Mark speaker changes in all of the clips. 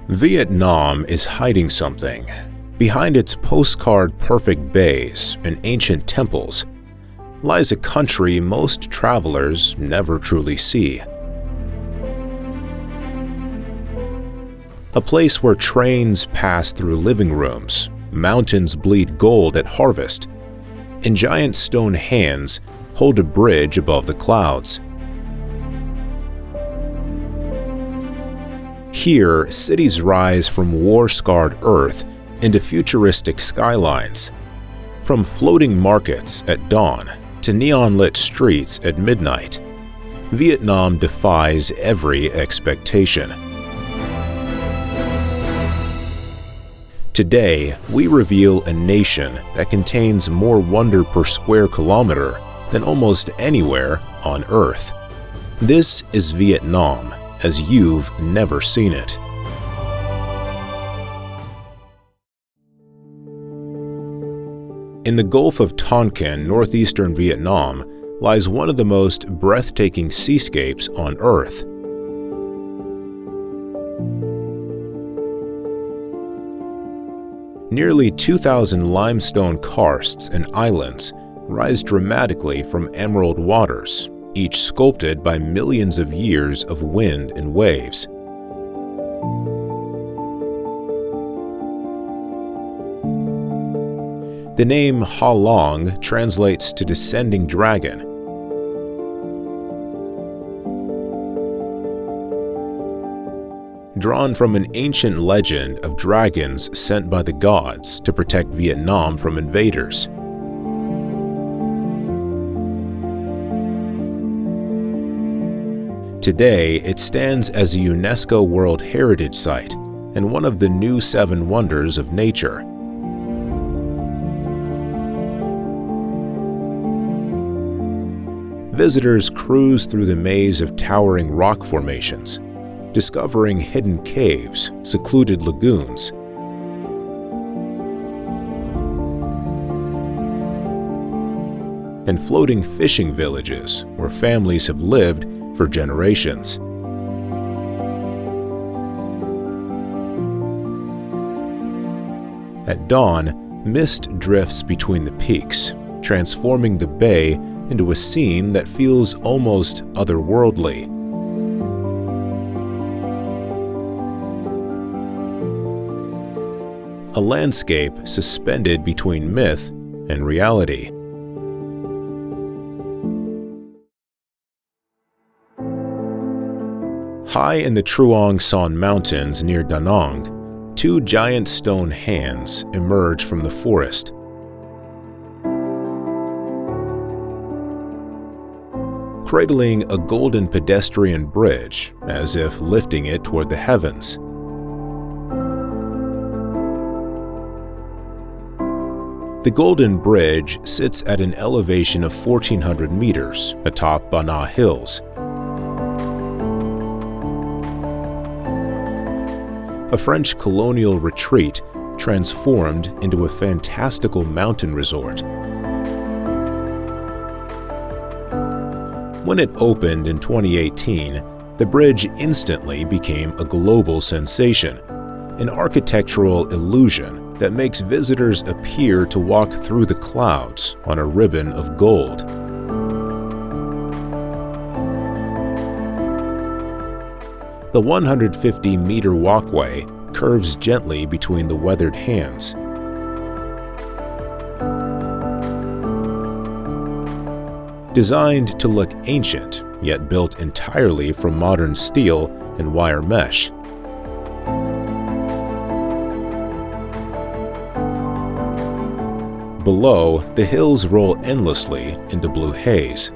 Speaker 1: Vietnam is hiding something. Behind its postcard-perfect bays and ancient temples lies a country most travelers never truly see. A place where trains pass through living rooms, mountains bleed gold at harvest, and giant stone hands hold a bridge above the clouds. Here, cities rise from war-scarred earth into futuristic skylines. From floating markets at dawn to neon-lit streets at midnight, Vietnam defies every expectation. Today, we reveal a nation that contains more wonder per square kilometer than almost anywhere on Earth. This is Vietnam, as you've never seen it. In the Gulf of Tonkin, northeastern Vietnam, lies one of the most breathtaking seascapes on Earth. Nearly 2,000 limestone karsts and islands rise dramatically from emerald waters, each sculpted by millions of years of wind and waves. The name Ha Long translates to descending dragon. Drawn from an ancient legend of dragons sent by the gods to protect Vietnam from invaders. Today, it stands as a UNESCO World Heritage Site and one of the new 7 wonders of nature. Visitors cruise through the maze of towering rock formations, discovering hidden caves, secluded lagoons, and floating fishing villages where families have lived for generations. At dawn, mist drifts between the peaks, transforming the bay into a scene that feels almost otherworldly. A landscape suspended between myth and reality. High in the Truong Son Mountains near Da Nang, 2 giant stone hands emerge from the forest. Cradling a golden pedestrian bridge, as if lifting it toward the heavens. The Golden Bridge sits at an elevation of 1,400 meters atop Ba Na Hills. A French colonial retreat transformed into a fantastical mountain resort. When it opened in 2018, the bridge instantly became a global sensation, an architectural illusion that makes visitors appear to walk through the clouds on a ribbon of gold. The 150-meter walkway curves gently between the weathered hands. Designed to look ancient, yet built entirely from modern steel and wire mesh. Below, the hills roll endlessly into blue haze.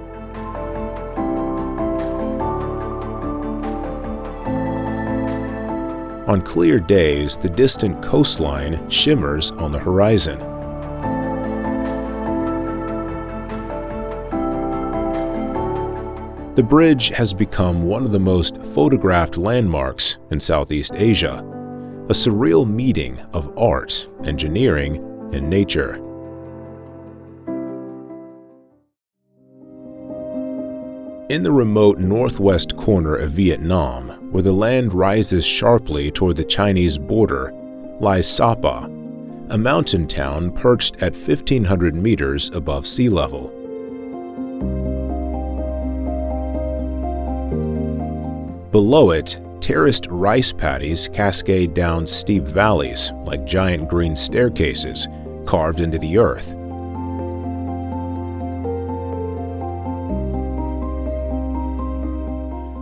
Speaker 1: On clear days, the distant coastline shimmers on the horizon. The bridge has become one of the most photographed landmarks in Southeast Asia, a surreal meeting of art, engineering, and nature. In the remote northwest corner of Vietnam, where the land rises sharply toward the Chinese border, lies Sapa, a mountain town perched at 1,500 meters above sea level. Below it, terraced rice paddies cascade down steep valleys like giant green staircases carved into the earth.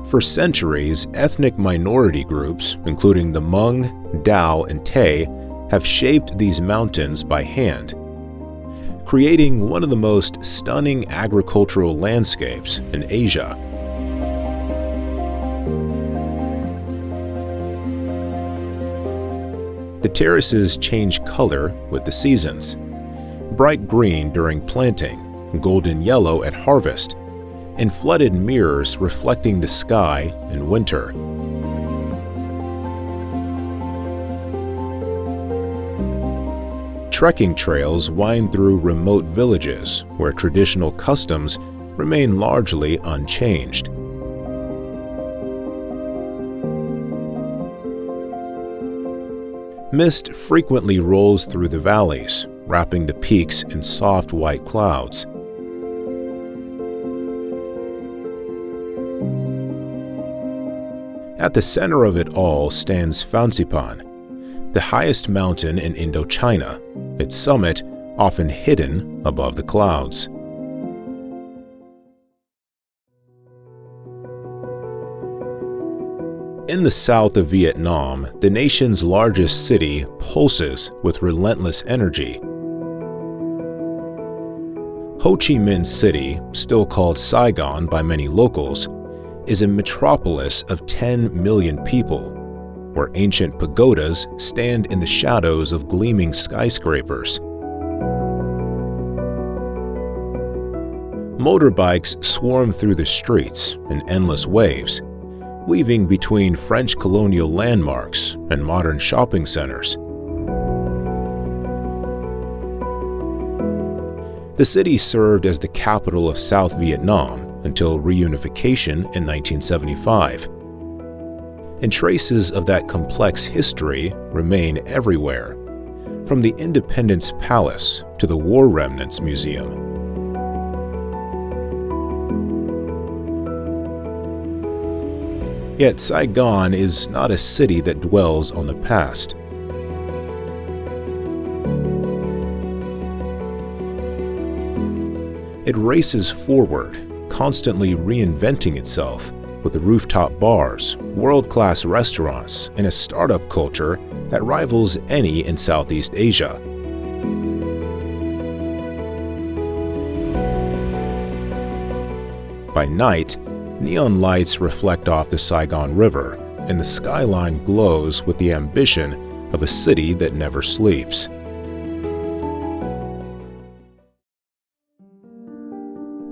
Speaker 1: For centuries, ethnic minority groups, including the Hmong, Dao, and Tay, have shaped these mountains by hand, creating one of the most stunning agricultural landscapes in Asia. The terraces change color with the seasons: bright green during planting, golden yellow at harvest, and flooded mirrors reflecting the sky in winter. Trekking trails wind through remote villages where traditional customs remain largely unchanged. Mist frequently rolls through the valleys, wrapping the peaks in soft white clouds. At the center of it all stands Fansipan, the highest mountain in Indochina, its summit often hidden above the clouds. In the south of Vietnam, the nation's largest city pulses with relentless energy. Ho Chi Minh City, still called Saigon by many locals, is a metropolis of 10 million people, where ancient pagodas stand in the shadows of gleaming skyscrapers. Motorbikes swarm through the streets in endless waves, weaving between French colonial landmarks and modern shopping centers. The city served as the capital of South Vietnam until reunification in 1975. And traces of that complex history remain everywhere, from the Independence Palace to the War Remnants Museum. Yet Saigon is not a city that dwells on the past. It races forward, constantly reinventing itself with the rooftop bars, world-class restaurants, and a startup culture that rivals any in Southeast Asia. By night, neon lights reflect off the Saigon River, and the skyline glows with the ambition of a city that never sleeps.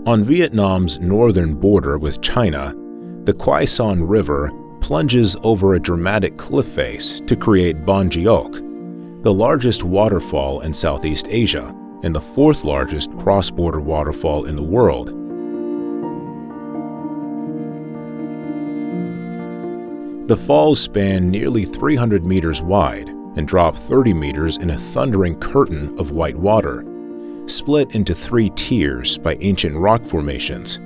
Speaker 1: On Vietnam's northern border with China, the Quai Son River plunges over a dramatic cliff face to create Ban Gioc, the largest waterfall in Southeast Asia and the fourth largest cross-border waterfall in the world. The falls span nearly 300 meters wide and drop 30 meters in a thundering curtain of white water, split into 3 tiers by ancient rock formations.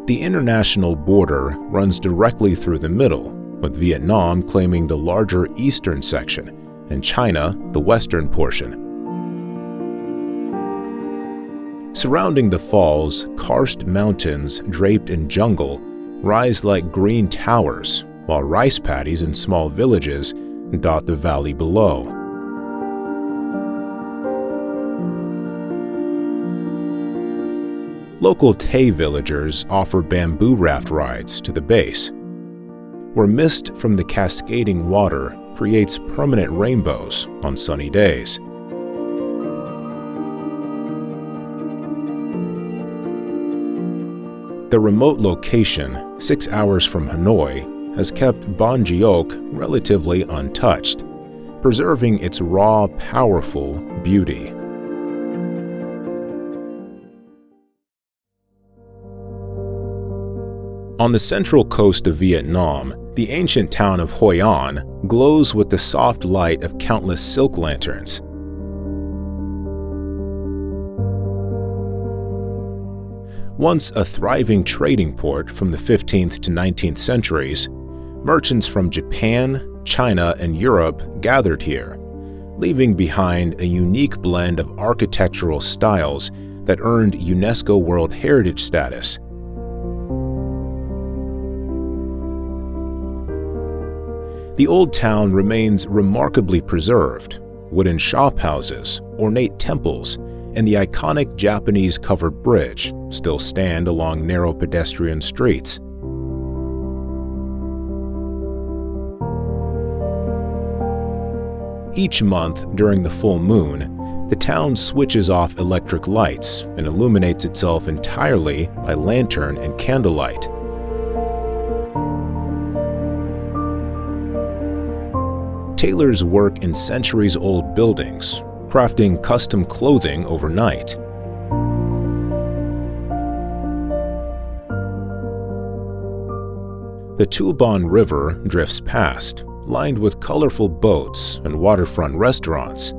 Speaker 1: The international border runs directly through the middle, with Vietnam claiming the larger eastern section and China the western portion. Surrounding the falls, karst mountains draped in jungle rise like green towers, while rice paddies and small villages dot the valley below. Local Tay villagers offer bamboo raft rides to the base, where mist from the cascading water creates permanent rainbows on sunny days. The remote location, 6 hours from Hanoi, has kept Ban Gioc relatively untouched, preserving its raw, powerful beauty. On the central coast of Vietnam, the ancient town of Hoi An glows with the soft light of countless silk lanterns. Once a thriving trading port from the 15th to 19th centuries, merchants from Japan, China, and Europe gathered here, leaving behind a unique blend of architectural styles that earned UNESCO World Heritage status. The old town remains remarkably preserved. Wooden shophouses, ornate temples, and the iconic Japanese covered bridge still stand along narrow pedestrian streets. Each month during the full moon, the town switches off electric lights and illuminates itself entirely by lantern and candlelight. Tailors work in centuries-old buildings, crafting custom clothing overnight. The Tu Ban River drifts past, lined with colorful boats and waterfront restaurants.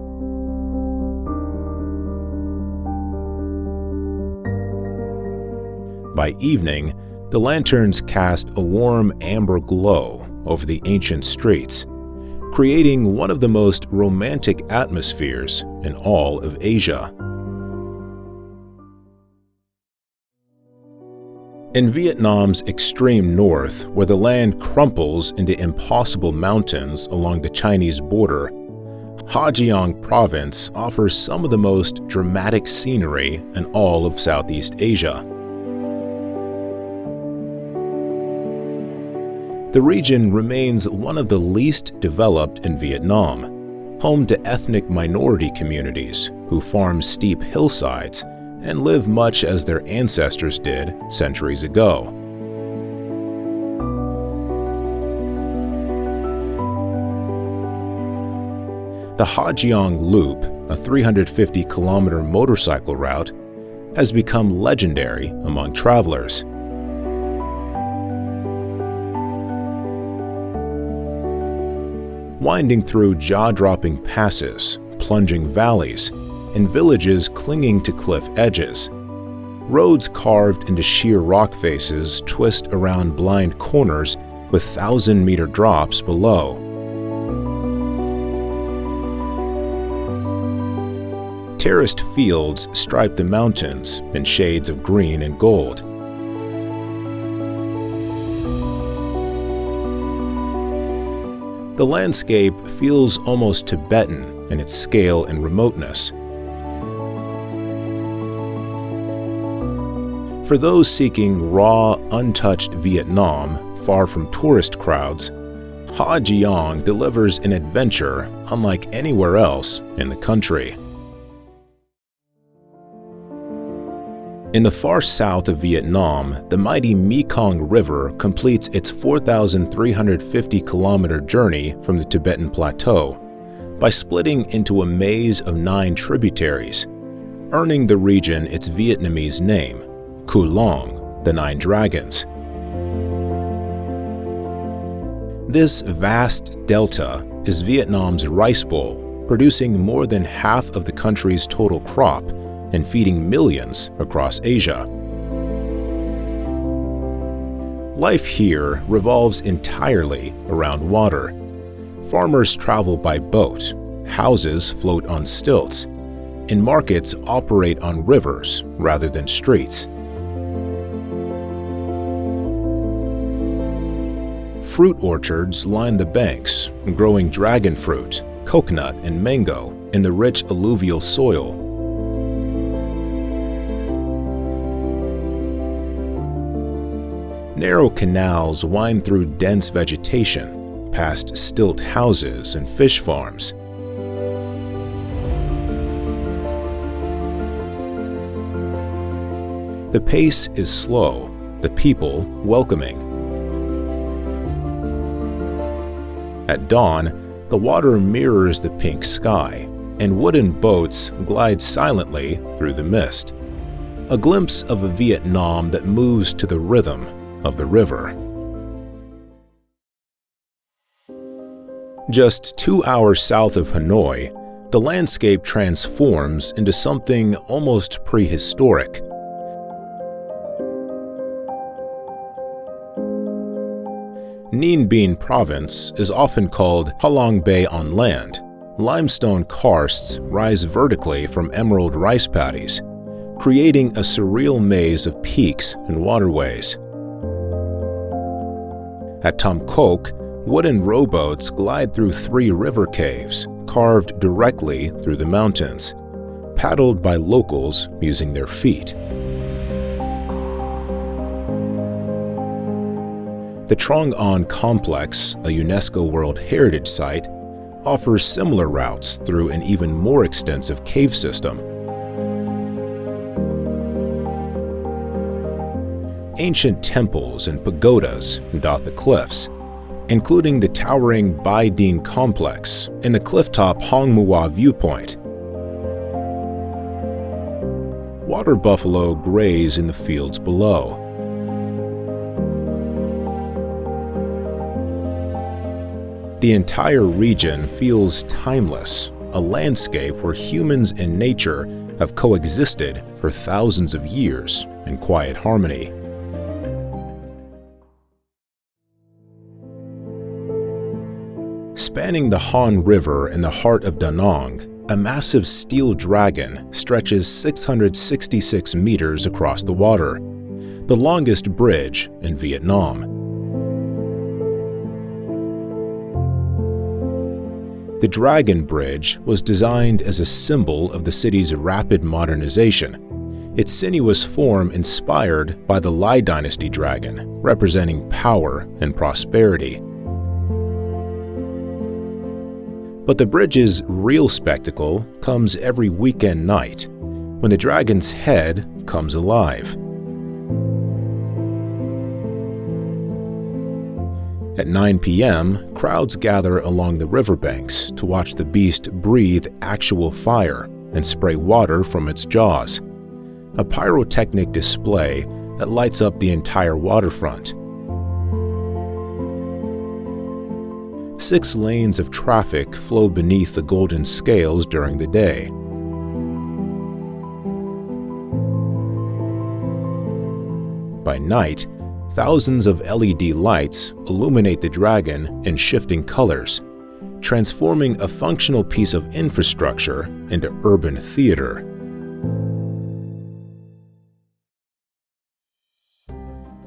Speaker 1: By evening, the lanterns cast a warm amber glow over the ancient streets, creating one of the most romantic atmospheres in all of Asia. In Vietnam's extreme north, where the land crumples into impossible mountains along the Chinese border, Ha Giang Province offers some of the most dramatic scenery in all of Southeast Asia. The region remains one of the least developed in Vietnam, home to ethnic minority communities who farm steep hillsides and live much as their ancestors did centuries ago. The Ha Giang Loop, a 350-kilometer motorcycle route, has become legendary among travelers. Winding through jaw-dropping passes, plunging valleys, and villages clinging to cliff edges, roads carved into sheer rock faces twist around blind corners with 1,000-meter drops below. Terraced fields stripe the mountains in shades of green and gold. The landscape feels almost Tibetan in its scale and remoteness. For those seeking raw, untouched Vietnam, far from tourist crowds, Ha Giang delivers an adventure unlike anywhere else in the country. In the far south of Vietnam, the mighty Mekong River completes its 4,350-kilometer journey from the Tibetan Plateau by splitting into a maze of 9 tributaries, earning the region its Vietnamese name, Cuu Long, the 9 Dragons. This vast delta is Vietnam's rice bowl, producing more than half of the country's total crop and feeding millions across Asia. Life here revolves entirely around water. Farmers travel by boat, houses float on stilts, and markets operate on rivers rather than streets. Fruit orchards line the banks, growing dragon fruit, coconut, and mango in the rich alluvial soil. Narrow canals wind through dense vegetation, past stilt houses and fish farms. The pace is slow, the people welcoming. At dawn, the water mirrors the pink sky, and wooden boats glide silently through the mist. A glimpse of a Vietnam that moves to the rhythm of the river. Just 2 hours south of Hanoi, the landscape transforms into something almost prehistoric. Ninh Binh province is often called Halong Bay on land. Limestone karsts rise vertically from emerald rice paddies, creating a surreal maze of peaks and waterways. At Phu Quoc, wooden rowboats glide through 3 river caves carved directly through the mountains, paddled by locals using their feet. The Trong On Complex, a UNESCO World Heritage Site, offers similar routes through an even more extensive cave system. Ancient temples and pagodas dot the cliffs, including the towering Bai Dinh complex and the clifftop Hong Mua viewpoint. Water buffalo graze in the fields below. The entire region feels timeless, a landscape where humans and nature have coexisted for thousands of years in quiet harmony. Spanning the Han River in the heart of Da Nang, a massive steel dragon stretches 666 meters across the water, the longest bridge in Vietnam. The Dragon Bridge was designed as a symbol of the city's rapid modernization, its sinuous form inspired by the Lai Dynasty dragon, representing power and prosperity. But the bridge's real spectacle comes every weekend night, when the dragon's head comes alive. At 9 p.m., crowds gather along the riverbanks to watch the beast breathe actual fire and spray water from its jaws, a pyrotechnic display that lights up the entire waterfront. 6 lanes of traffic flow beneath the golden scales during the day. By night, thousands of LED lights illuminate the dragon in shifting colors, transforming a functional piece of infrastructure into urban theater.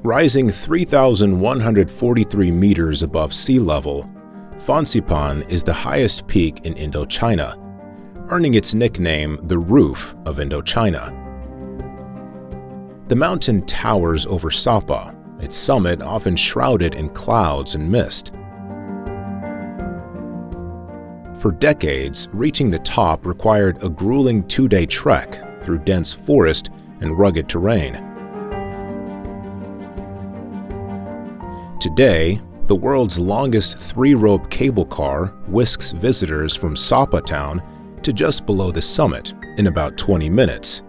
Speaker 1: Rising 3,143 meters above sea level, Fansipan is the highest peak in Indochina, earning its nickname the Roof of Indochina. The mountain towers over Sapa, its summit often shrouded in clouds and mist. For decades, reaching the top required a grueling 2-day trek through dense forest and rugged terrain. Today, the world's longest 3-rope cable car whisks visitors from Sapa town to just below the summit in about 20 minutes,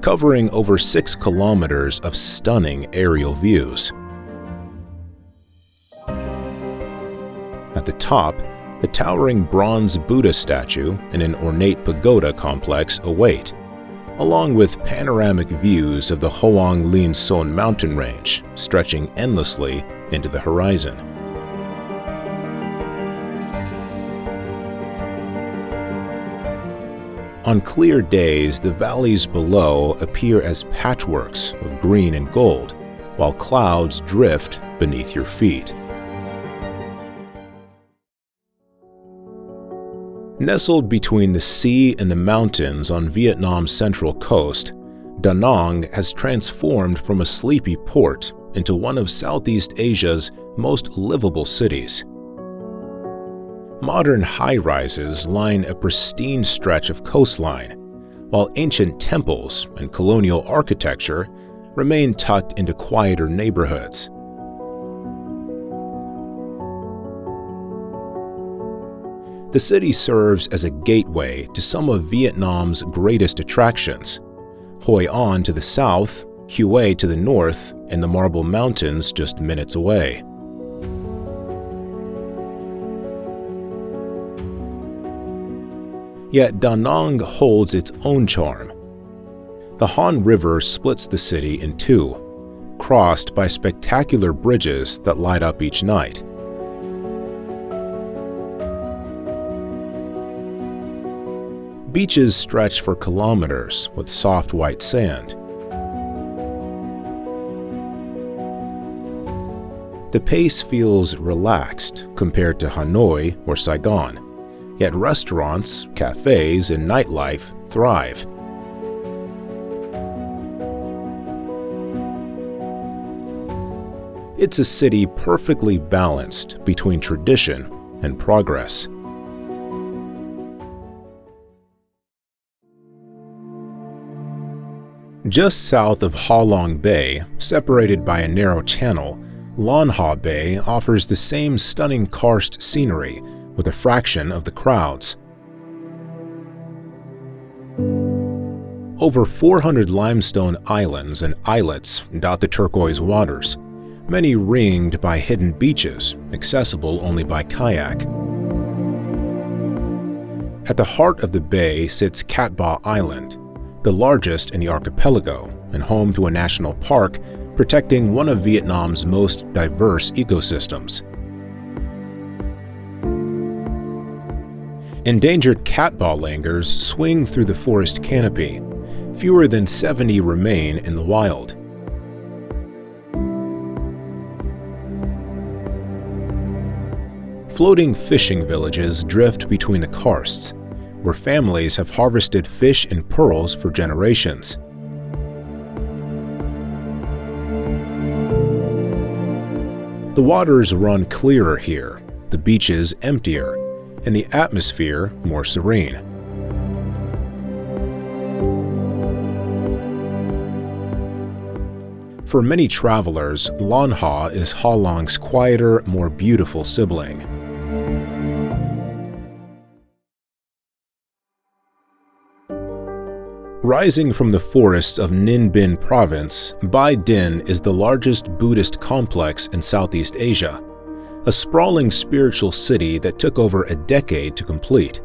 Speaker 1: covering over 6 kilometers of stunning aerial views. At the top, the towering bronze Buddha statue and an ornate pagoda complex await, along with panoramic views of the Hoang Lin Son mountain range stretching endlessly into the horizon. On clear days, the valleys below appear as patchworks of green and gold, while clouds drift beneath your feet. Nestled between the sea and the mountains on Vietnam's central coast, Da Nang has transformed from a sleepy port into one of Southeast Asia's most livable cities. Modern high-rises line a pristine stretch of coastline, while ancient temples and colonial architecture remain tucked into quieter neighborhoods. The city serves as a gateway to some of Vietnam's greatest attractions: Hoi An to the south Hue to the north, and the Marble Mountains just minutes away. Yet Da Nang holds its own charm. The Han River splits the city in two, crossed by spectacular bridges that light up each night. Beaches stretch for kilometers with soft white sand. The pace feels relaxed compared to Hanoi or Saigon, yet restaurants, cafes, and nightlife thrive. It's a city perfectly balanced between tradition and progress. Just south of Ha Long Bay, separated by a narrow channel, Lan Ha Bay offers the same stunning karst scenery with a fraction of the crowds. Over 400 limestone islands and islets dot the turquoise waters, many ringed by hidden beaches, accessible only by kayak. At the heart of the bay sits Cat Ba Island, the largest in the archipelago and home to a national park protecting one of Vietnam's most diverse ecosystems. Endangered cat ba langurs swing through the forest canopy. Fewer than 70 remain in the wild. Floating fishing villages drift between the karsts, where families have harvested fish and pearls for generations. The waters run clearer here, the beaches emptier, and the atmosphere more serene. For many travelers, Lan Ha is Ha Long's quieter, more beautiful sibling. Rising from the forests of Ninh Binh province, Bai Dinh is the largest Buddhist complex in Southeast Asia, a sprawling spiritual city that took over a decade to complete.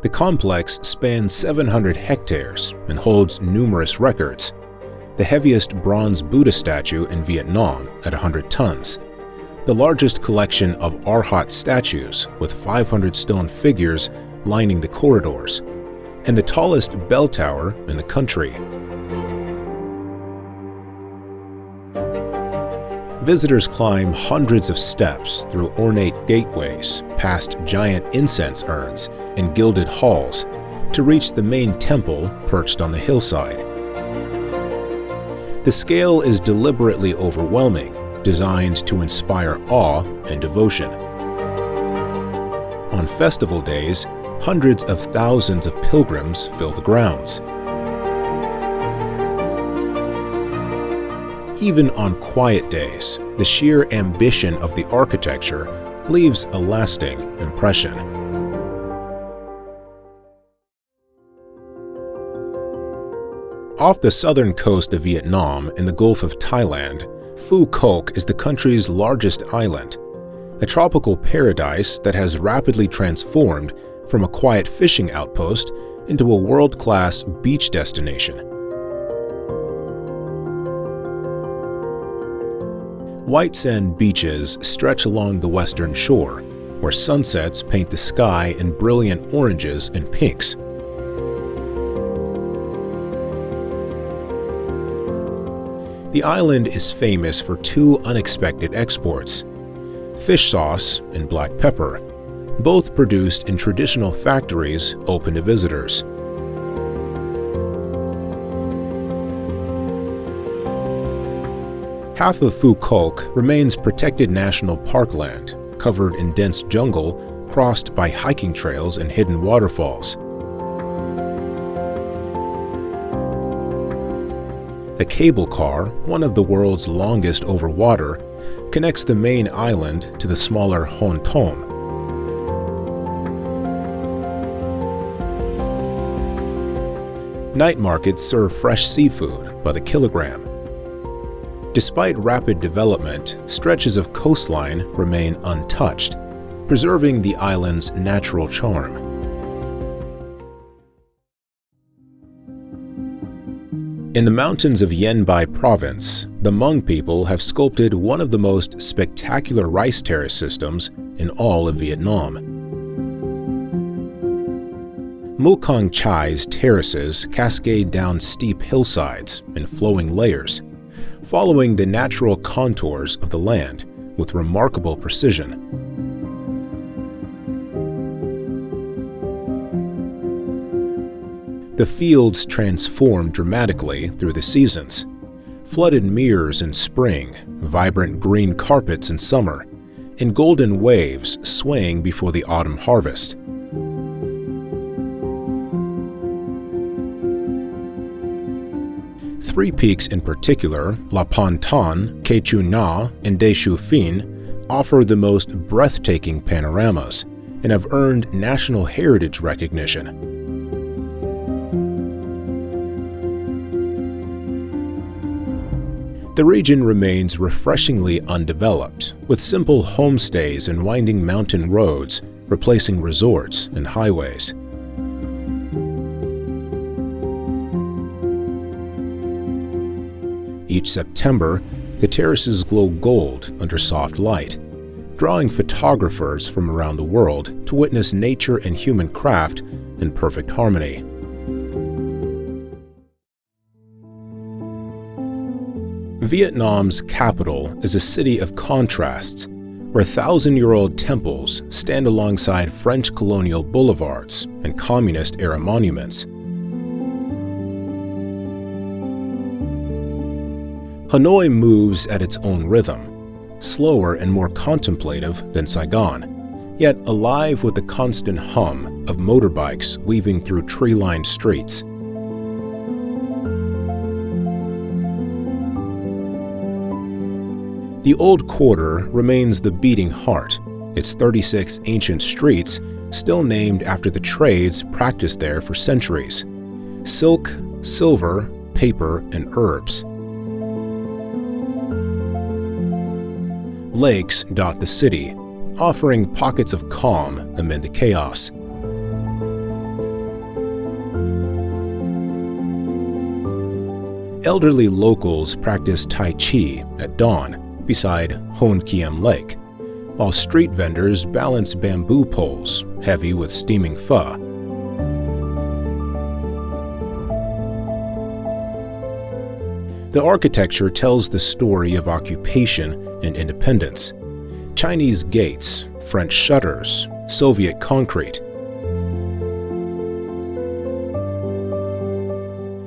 Speaker 1: The complex spans 700 hectares and holds numerous records, the heaviest bronze Buddha statue in Vietnam at 100 tons, the largest collection of Arhat statues with 500 stone figures lining the corridors, and the tallest bell tower in the country. Visitors climb hundreds of steps through ornate gateways, past giant incense urns and gilded halls, to reach the main temple perched on the hillside. The scale is deliberately overwhelming, designed to inspire awe and devotion. On festival days, hundreds of thousands of pilgrims fill the grounds. Even on quiet days, the sheer ambition of the architecture leaves a lasting impression. Off the southern coast of Vietnam in the Gulf of Thailand, Phu Quoc is the country's largest island, a tropical paradise that has rapidly transformed from a quiet fishing outpost into a world-class beach destination. White sand beaches stretch along the western shore, where sunsets paint the sky in brilliant oranges and pinks. The island is famous for two unexpected exports: fish sauce and black pepper, both produced in traditional factories open to visitors. Half of Phu Quoc remains protected national parkland, covered in dense jungle, crossed by hiking trails and hidden waterfalls. A cable car, one of the world's longest over water, connects the main island to the smaller Hon Thom. Night markets serve fresh seafood by the kilogram. Despite rapid development, stretches of coastline remain untouched, preserving the island's natural charm. In the mountains of Yen Bai Province, the Hmong people have sculpted one of the most spectacular rice terrace systems in all of Vietnam. Cang Chai's terraces cascade down steep hillsides in flowing layers, following the natural contours of the land with remarkable precision. The fields transform dramatically through the seasons. Flooded meres in spring, vibrant green carpets in summer, and golden waves swaying before the autumn harvest. Three peaks in particular, La Pan Tan, Ke Chu Na, and De Shu Phin, offer the most breathtaking panoramas and have earned national heritage recognition. The region remains refreshingly undeveloped, with simple homestays and winding mountain roads replacing resorts and highways. Each September, the terraces glow gold under soft light, drawing photographers from around the world to witness nature and human craft in perfect harmony. Vietnam's capital is a city of contrasts, where thousand-year-old temples stand alongside French colonial boulevards and communist-era monuments. Hanoi moves at its own rhythm, slower and more contemplative than Saigon, yet alive with the constant hum of motorbikes weaving through tree-lined streets. The Old Quarter remains the beating heart, its 36 ancient streets still named after the trades practiced there for centuries: silk, silver, paper, and herbs. Lakes dot the city, offering pockets of calm amid the chaos. Elderly locals practice Tai Chi at dawn beside Hoan Kiem Lake, while street vendors balance bamboo poles heavy with steaming pho. The architecture tells the story of occupation and independence. Chinese gates, French shutters, Soviet concrete.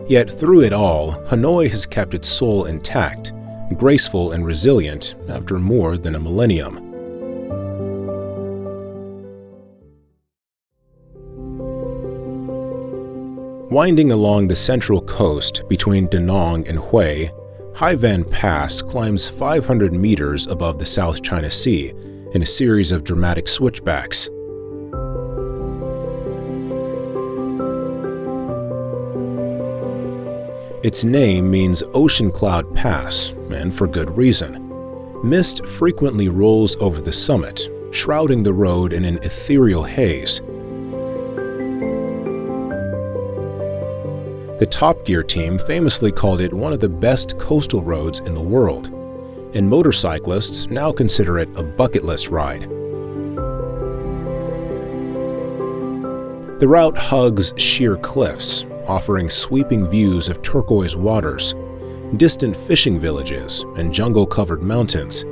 Speaker 1: Yet through it all, Hanoi has kept its soul intact, graceful and resilient after more than a millennium. Winding along the central coast between Da Nang and Hue, Hai Van Pass climbs 500 meters above the South China Sea in a series of dramatic switchbacks. Its name means Ocean Cloud Pass, and for good reason. Mist frequently rolls over the summit, shrouding the road in an ethereal haze. The Top Gear team famously called it one of the best coastal roads in the world, and motorcyclists now consider it a bucket list ride. The route hugs sheer cliffs, offering sweeping views of turquoise waters, distant fishing villages, and jungle-covered mountains.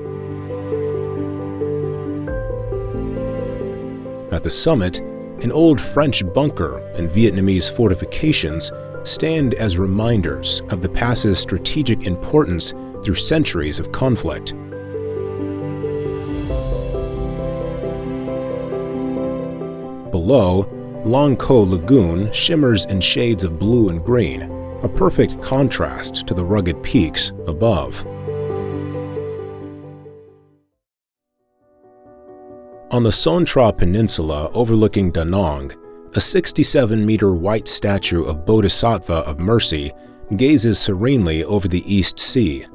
Speaker 1: At the summit, an old French bunker and Vietnamese fortifications stand as reminders of the pass's strategic importance through centuries of conflict. Below, Long Co Lagoon shimmers in shades of blue and green, a perfect contrast to the rugged peaks above. On the Son Tra Peninsula overlooking Da Nang, A 67-meter white statue of Bodhisattva of Mercy gazes serenely over the East Sea.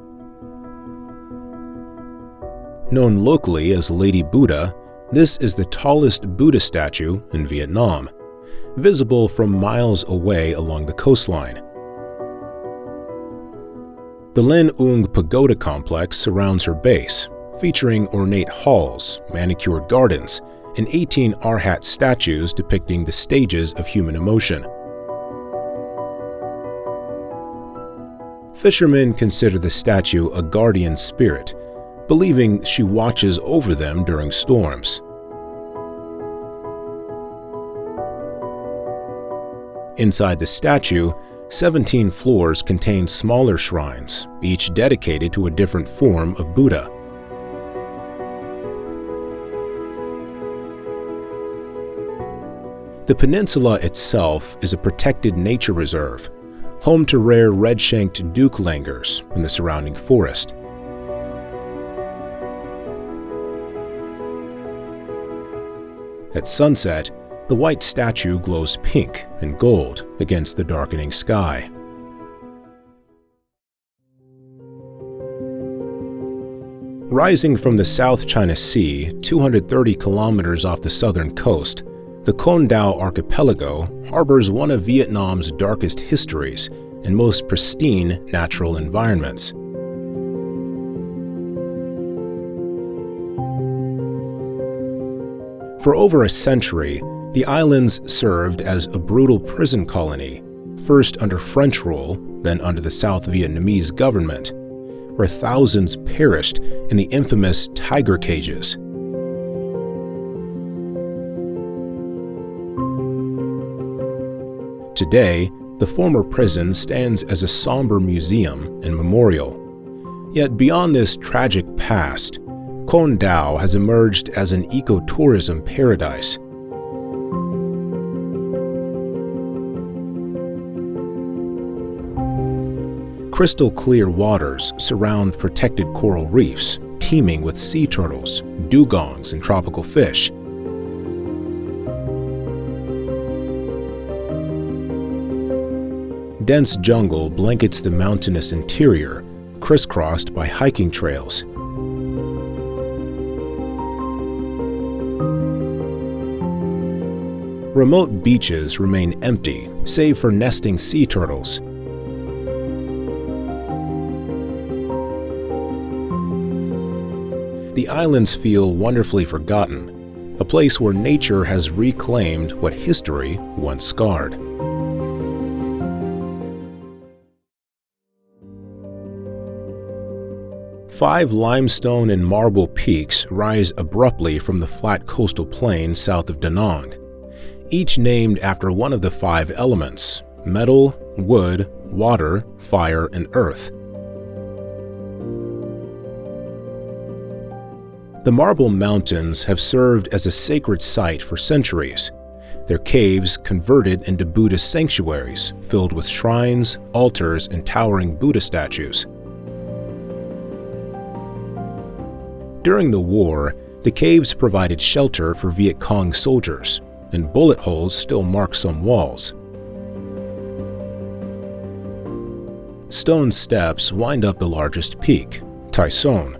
Speaker 1: Known locally as Lady Buddha, this is the tallest Buddha statue in Vietnam, visible from miles away along the coastline. The Linh Ung Pagoda complex surrounds her base, featuring ornate halls, manicured gardens, and 18 Arhat statues depicting the stages of human emotion. Fishermen consider the statue a guardian spirit, believing she watches over them during storms. Inside the statue, 17 floors contain smaller shrines, each dedicated to a different form of Buddha. The peninsula itself is a protected nature reserve, home to rare red-shanked duke langurs in the surrounding forest. At sunset, the white statue glows pink and gold against the darkening sky. Rising from the South China Sea, 230 kilometers off the southern coast, the Con Dao Archipelago harbors one of Vietnam's darkest histories and most pristine natural environments. For over a century, the islands served as a brutal prison colony, first under French rule, then under the South Vietnamese government, where thousands perished in the infamous tiger cages. Today, the former prison stands as a somber museum and memorial. Yet beyond this tragic past, Con Dao has emerged as an ecotourism paradise. Crystal clear waters surround protected coral reefs, teeming with sea turtles, dugongs, and tropical fish. Dense jungle blankets the mountainous interior, crisscrossed by hiking trails. Remote beaches remain empty, save for nesting sea turtles. The islands feel wonderfully forgotten, a place where nature has reclaimed what history once scarred. Five limestone and marble peaks rise abruptly from the flat coastal plain south of Da Nang, each named after one of the five elements: metal, wood, water, fire, and earth. The Marble Mountains have served as a sacred site for centuries, their caves converted into Buddhist sanctuaries filled with shrines, altars, and towering Buddha statues. During the war, the caves provided shelter for Viet Cong soldiers, and bullet holes still mark some walls. Stone steps wind up the largest peak, Tai Son,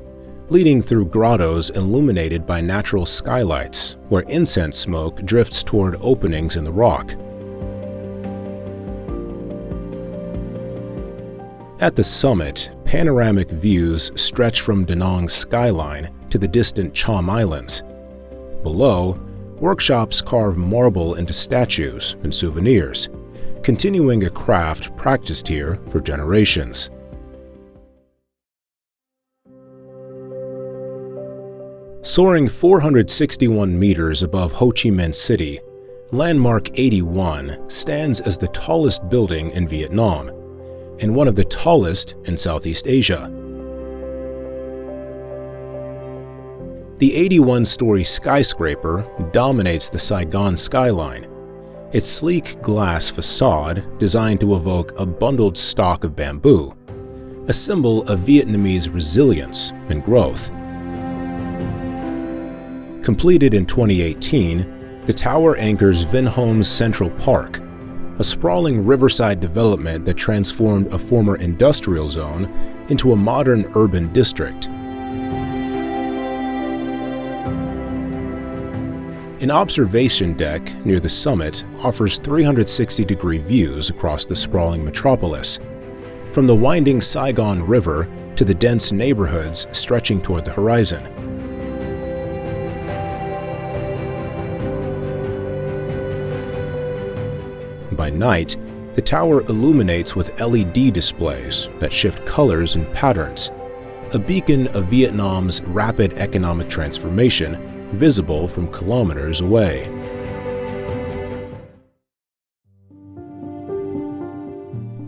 Speaker 1: leading through grottos illuminated by natural skylights, where incense smoke drifts toward openings in the rock. At the summit, panoramic views stretch from Da Nang's skyline to the distant Cham Islands. Below, workshops carve marble into statues and souvenirs, continuing a craft practiced here for generations. Soaring 461 meters above Ho Chi Minh City, Landmark 81 stands as the tallest building in Vietnam and one of the tallest in Southeast Asia. The 81-story skyscraper dominates the Saigon skyline, its sleek glass facade designed to evoke a bundled stalk of bamboo, a symbol of Vietnamese resilience and growth. Completed in 2018, The tower anchors Vinhome's Central Park, a sprawling riverside development that transformed a former industrial zone into a modern urban district. An observation deck near the summit offers 360-degree views across the sprawling metropolis, from the winding Saigon River to the dense neighborhoods stretching toward the horizon. By night, the tower illuminates with LED displays that shift colors and patterns, a beacon of Vietnam's rapid economic transformation visible from kilometers away.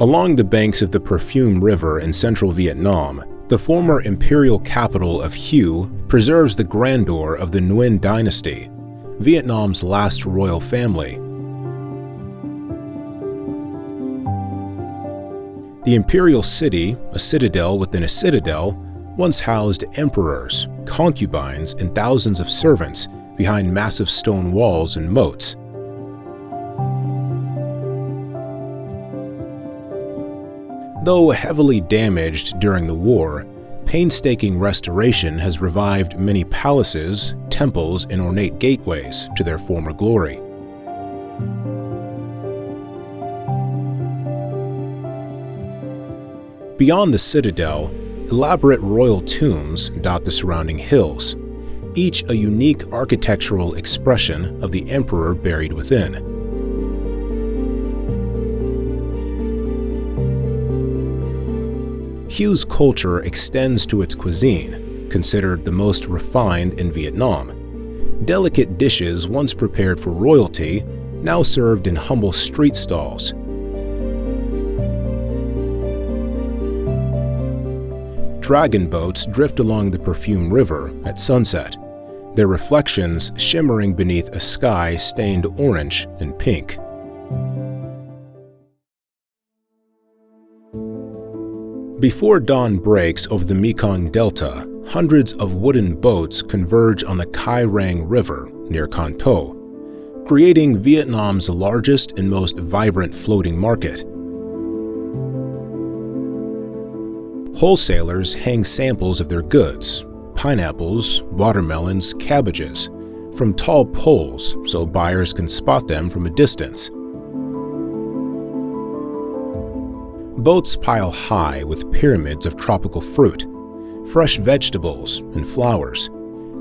Speaker 1: Along the banks of the Perfume River in central Vietnam, the former imperial capital of Hue preserves the grandeur of the Nguyen dynasty, Vietnam's last royal family. The imperial city, a citadel within a citadel, once housed emperors, concubines, and thousands of servants behind massive stone walls and moats. Though heavily damaged during the war, painstaking restoration has revived many palaces, temples, and ornate gateways to their former glory. Beyond the citadel, elaborate royal tombs dot the surrounding hills, each a unique architectural expression of the emperor buried within. Hue's culture extends to its cuisine, considered the most refined in Vietnam. Delicate dishes once prepared for royalty, now served in humble street stalls. Dragon boats drift along the Perfume River at sunset, their reflections shimmering beneath a sky stained orange and pink. Before dawn breaks over the Mekong Delta, hundreds of wooden boats converge on the Cai Rang River near Can Tho, creating Vietnam's largest and most vibrant floating market. Wholesalers hang samples of their goods, pineapples, watermelons, cabbages, from tall poles so buyers can spot them from a distance. Boats pile high with pyramids of tropical fruit, fresh vegetables, and flowers,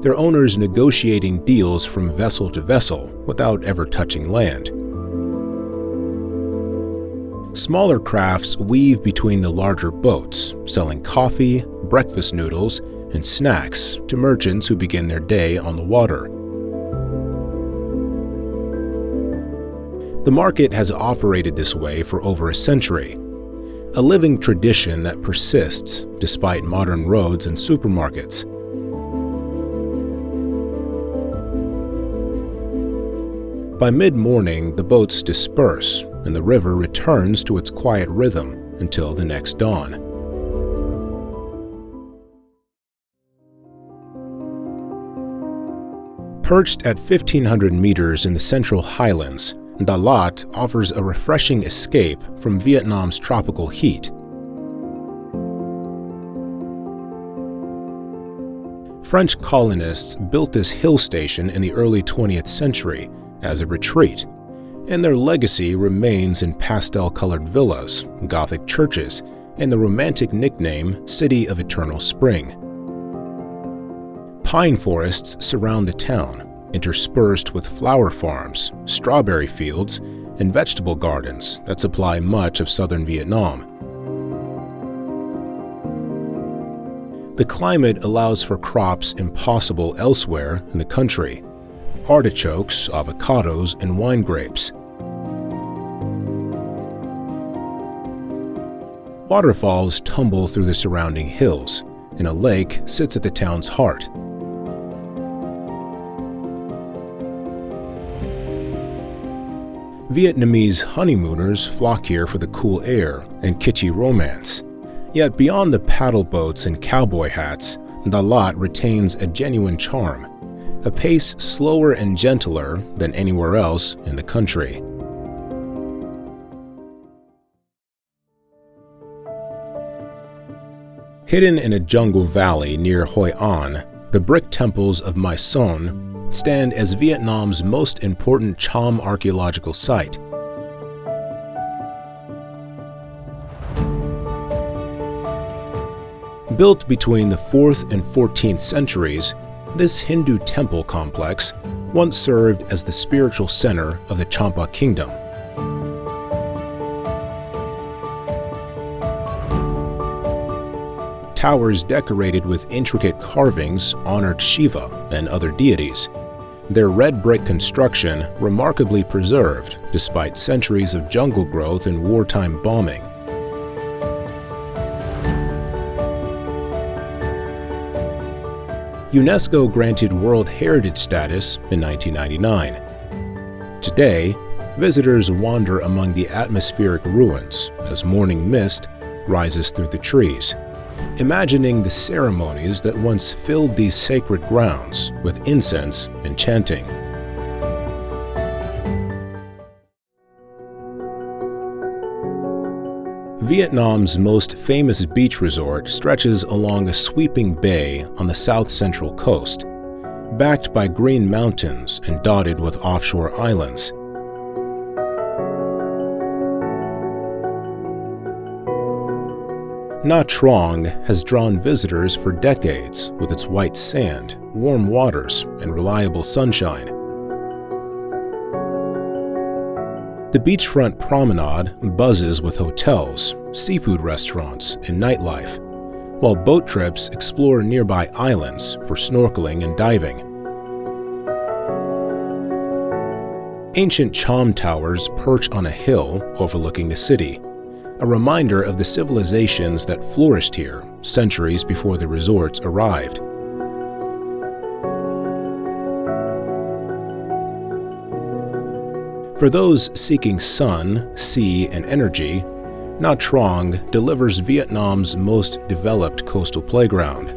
Speaker 1: their owners negotiating deals from vessel to vessel without ever touching land. Smaller crafts weave between the larger boats, selling coffee, breakfast noodles, and snacks to merchants who begin their day on the water. The market has operated this way for over a century, a living tradition that persists despite modern roads and supermarkets. By mid-morning, the boats disperse and the river returns to its quiet rhythm until the next dawn. Perched at 1,500 meters in the central highlands, Dalat offers a refreshing escape from Vietnam's tropical heat. French colonists built this hill station in the early 20th century as a retreat, and their legacy remains in pastel-colored villas, Gothic churches, and the romantic nickname City of Eternal Spring. Pine forests surround the town, interspersed with flower farms, strawberry fields, and vegetable gardens that supply much of southern Vietnam. The climate allows for crops impossible elsewhere in the country: artichokes, avocados, and wine grapes. Waterfalls tumble through the surrounding hills, and a lake sits at the town's heart. Vietnamese honeymooners flock here for the cool air and kitschy romance. Yet beyond the paddle boats and cowboy hats, Dalat retains a genuine charm. a pace slower and gentler than anywhere else in the country. Hidden in a jungle valley near Hoi An, the brick temples of Mai Son stand as Vietnam's most important Cham archaeological site. Built between the 4th and 14th centuries, this Hindu temple complex once served as the spiritual center of the Champa kingdom. Towers decorated with intricate carvings honored Shiva and other deities, their red brick construction remarkably preserved despite centuries of jungle growth and wartime bombing. UNESCO granted World Heritage status in 1999. Today, visitors wander among the atmospheric ruins as morning mist rises through the trees, imagining the ceremonies that once filled these sacred grounds with incense and chanting. Vietnam's most famous beach resort stretches along a sweeping bay on the south-central coast, backed by green mountains and dotted with offshore islands. Nha Trang has drawn visitors for decades with its white sand, warm waters, and reliable sunshine. The beachfront promenade buzzes with hotels, seafood restaurants, and nightlife, while boat trips explore nearby islands for snorkeling and diving. Ancient Cham towers perch on a hill overlooking the city, a reminder of the civilizations that flourished here centuries before the resorts arrived. For those seeking sun, sea, and energy, Nha Trang delivers Vietnam's most developed coastal playground.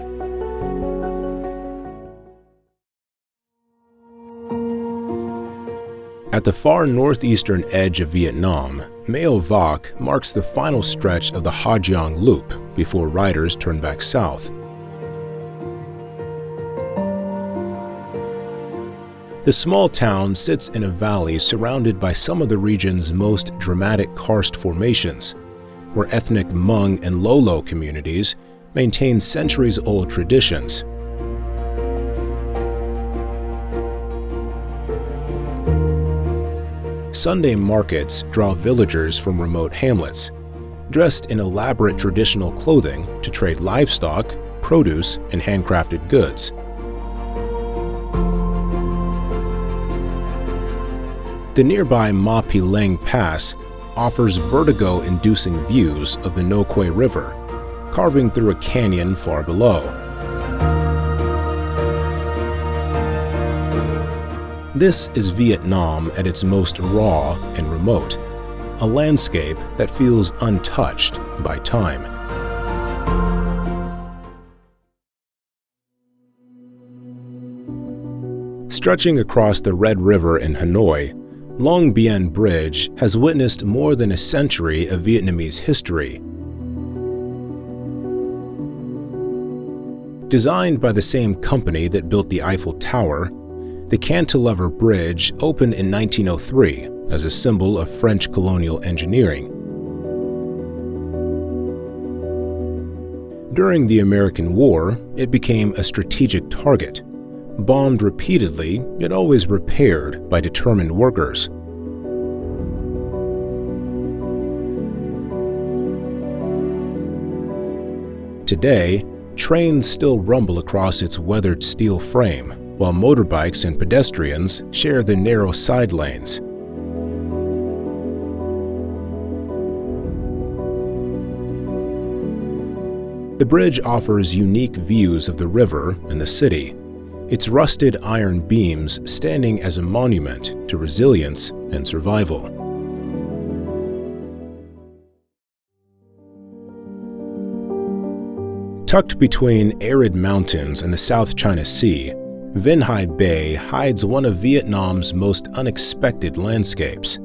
Speaker 1: At the far northeastern edge of Vietnam, Meo Vac marks the final stretch of the Ha Giang Loop before riders turn back south. The small town sits in a valley surrounded by some of the region's most dramatic karst formations, where ethnic Hmong and Lolo communities maintain centuries-old traditions. Sunday markets draw villagers from remote hamlets, dressed in elaborate traditional clothing to trade livestock, produce, and handcrafted goods. The nearby Ma Pileng Pass offers vertigo-inducing views of the No Quay River, carving through a canyon far below. This is Vietnam at its most raw and remote, a landscape that feels untouched by time. Stretching across the Red River in Hanoi, Long Bien Bridge has witnessed more than a century of Vietnamese history. Designed by the same company that built the Eiffel Tower, the Cantilever Bridge opened in 1903 as a symbol of French colonial engineering. During the American War, it became a strategic target, bombed repeatedly yet always repaired by determined workers. Today, trains still rumble across its weathered steel frame, while motorbikes and pedestrians share the narrow side lanes. The bridge offers unique views of the river and the city, its rusted iron beams standing as a monument to resilience and survival. Tucked between arid mountains and the South China Sea, Vinh Hy Bay hides one of Vietnam's most unexpected landscapes.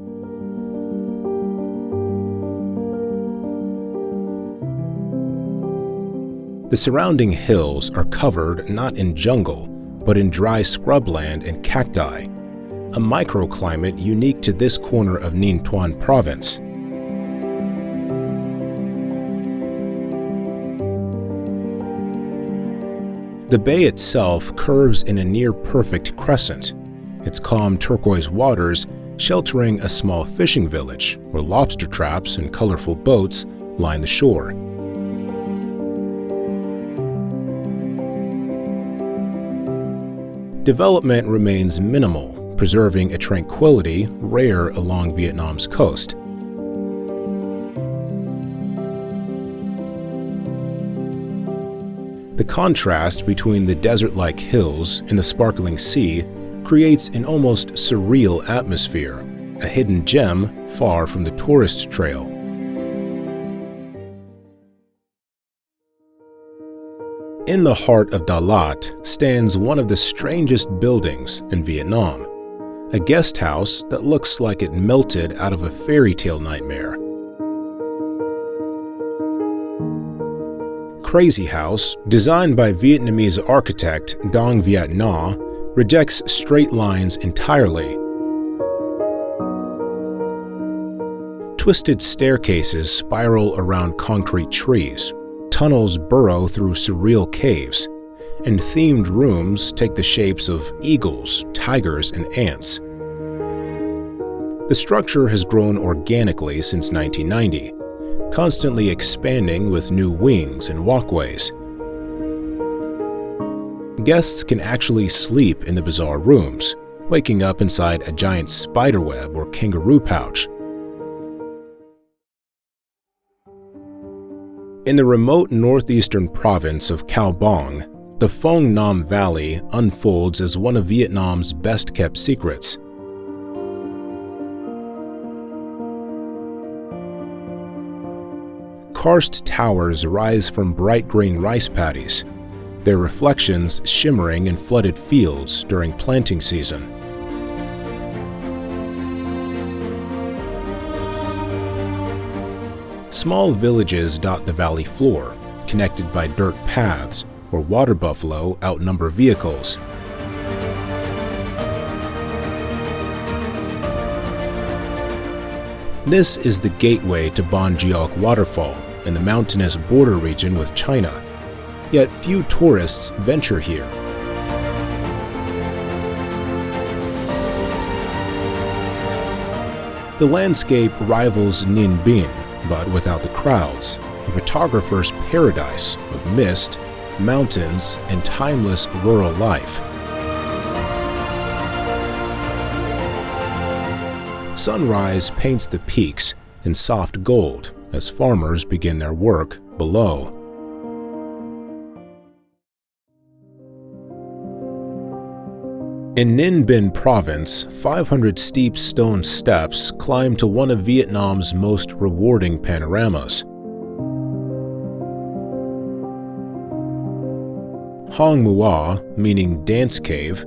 Speaker 1: The surrounding hills are covered not in jungle, but in dry scrubland and cacti, a microclimate unique to this corner of Ninh Thuan province. The bay itself curves in a near-perfect crescent, its calm turquoise waters sheltering a small fishing village where lobster traps and colorful boats line the shore. Development remains minimal, preserving a tranquility rare along Vietnam's coast. The contrast between the desert-like hills and the sparkling sea creates an almost surreal atmosphere, a hidden gem far from the tourist trail. In the heart of Dalat stands one of the strangest buildings in Vietnam, a guest house that looks like it melted out of a fairy tale nightmare. Crazy House, designed by Vietnamese architect Dong Viet Na, rejects straight lines entirely. Twisted staircases spiral around concrete trees, tunnels burrow through surreal caves, and themed rooms take the shapes of eagles, tigers, and ants. The structure has grown organically since 1990, constantly expanding with new wings and walkways. Guests can actually sleep in the bizarre rooms, waking up inside a giant spiderweb or kangaroo pouch. In the remote northeastern province of Cao Bang, the Phong Nam Valley unfolds as one of Vietnam's best-kept secrets. Karst towers rise from bright green rice paddies, their reflections shimmering in flooded fields during planting season. Small villages dot the valley floor, connected by dirt paths where water buffalo outnumber vehicles. This is the gateway to Gioc Waterfall in the mountainous border region with China, yet few tourists venture here. The landscape rivals Ninh Binh, but without the crowds, a photographer's paradise of mist, mountains, and timeless rural life. Sunrise paints the peaks in soft gold as farmers begin their work below. In Ninh Binh province, 500 steep stone steps climb to one of Vietnam's most rewarding panoramas. Hang Mua, meaning dance cave,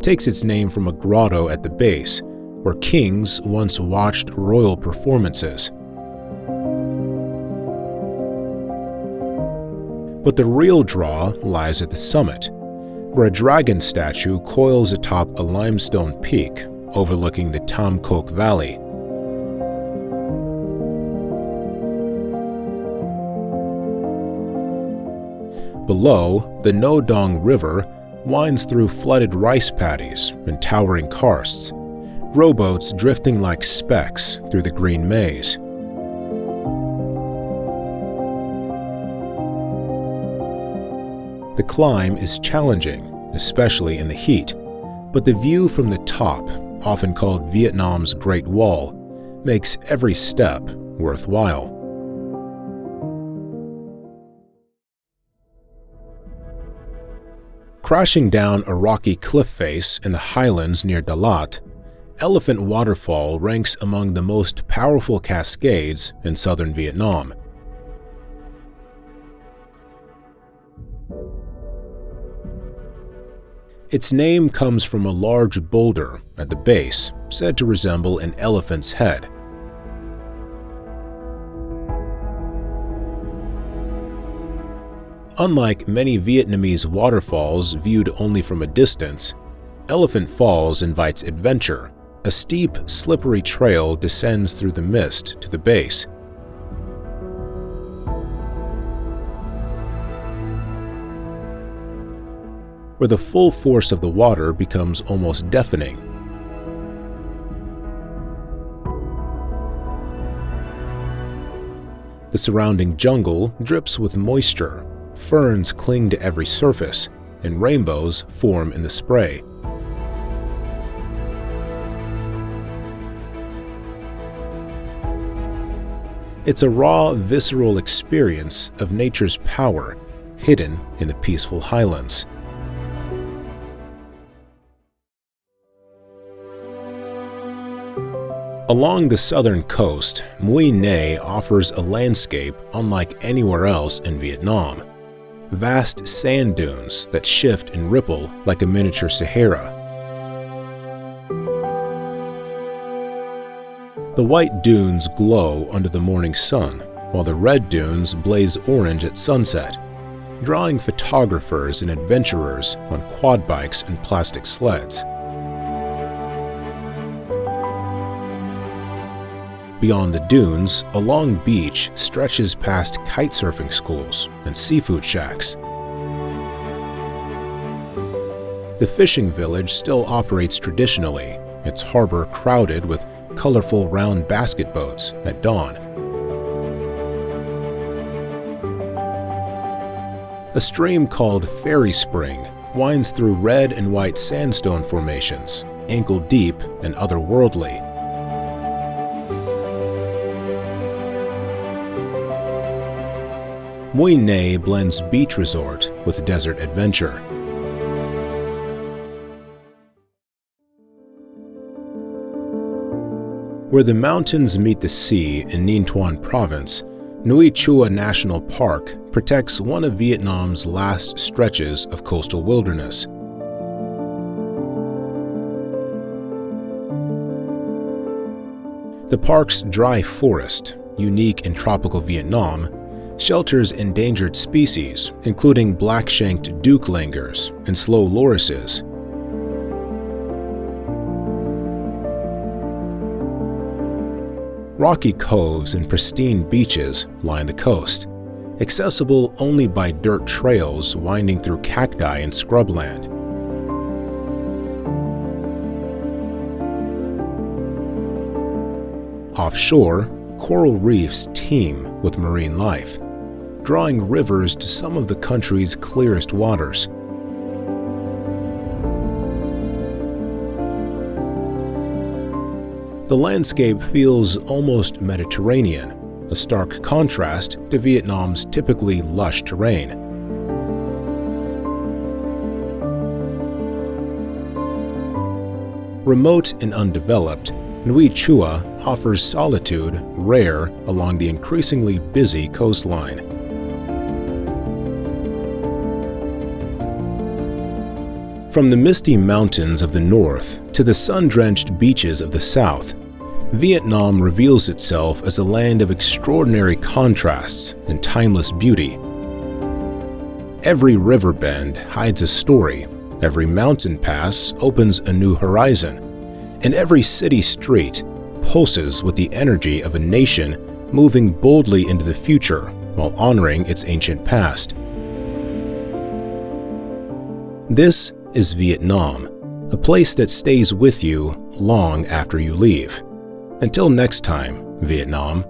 Speaker 1: takes its name from a grotto at the base, where kings once watched royal performances. But the real draw lies at the summit, where a dragon statue coils atop a limestone peak overlooking the Tam Coc Valley. Below, the No Dong River winds through flooded rice paddies and towering karsts, rowboats drifting like specks through the green maze. The climb is challenging, especially in the heat, but the view from the top, often called Vietnam's Great Wall, makes every step worthwhile. Crashing down a rocky cliff face in the highlands near Dalat, Elephant Waterfall ranks among the most powerful cascades in southern Vietnam. Its name comes from a large boulder at the base, said to resemble an elephant's head. Unlike many Vietnamese waterfalls viewed only from a distance, Elephant Falls invites adventure. A steep, slippery trail descends through the mist to the base. Where the full force of the water becomes almost deafening. The surrounding jungle drips with moisture, ferns cling to every surface, and rainbows form in the spray. It's a raw, visceral experience of nature's power, hidden in the peaceful highlands. Along the southern coast, Mui Ne offers a landscape unlike anywhere else in Vietnam. Vast sand dunes that shift and ripple like a miniature Sahara. The white dunes glow under the morning sun, while the red dunes blaze orange at sunset, drawing photographers and adventurers on quad bikes and plastic sleds. Beyond the dunes, a long beach stretches past kitesurfing schools and seafood shacks. The fishing village still operates traditionally, its harbor crowded with colorful round basket boats at dawn. A stream called Fairy Spring winds through red and white sandstone formations, ankle-deep and otherworldly. Mui Ne blends beach resort with desert adventure. Where the mountains meet the sea in Ninh Thuan Province, Nui Chua National Park protects one of Vietnam's last stretches of coastal wilderness. The park's dry forest, unique in tropical Vietnam, shelters endangered species, including black-shanked dukelangers and slow lorises. Rocky coves and pristine beaches line the coast, accessible only by dirt trails winding through cacti and scrubland. Offshore, coral reefs teem with marine life, drawing rivers to some of the country's clearest waters. The landscape feels almost Mediterranean, a stark contrast to Vietnam's typically lush terrain. Remote and undeveloped, Nui Chua offers solitude rare along the increasingly busy coastline. From the misty mountains of the north to the sun-drenched beaches of the south, Vietnam reveals itself as a land of extraordinary contrasts and timeless beauty. Every river bend hides a story, every mountain pass opens a new horizon, and every city street pulses with the energy of a nation moving boldly into the future while honoring its ancient past. This is Vietnam, a place that stays with you long after you leave. Until next time, Vietnam.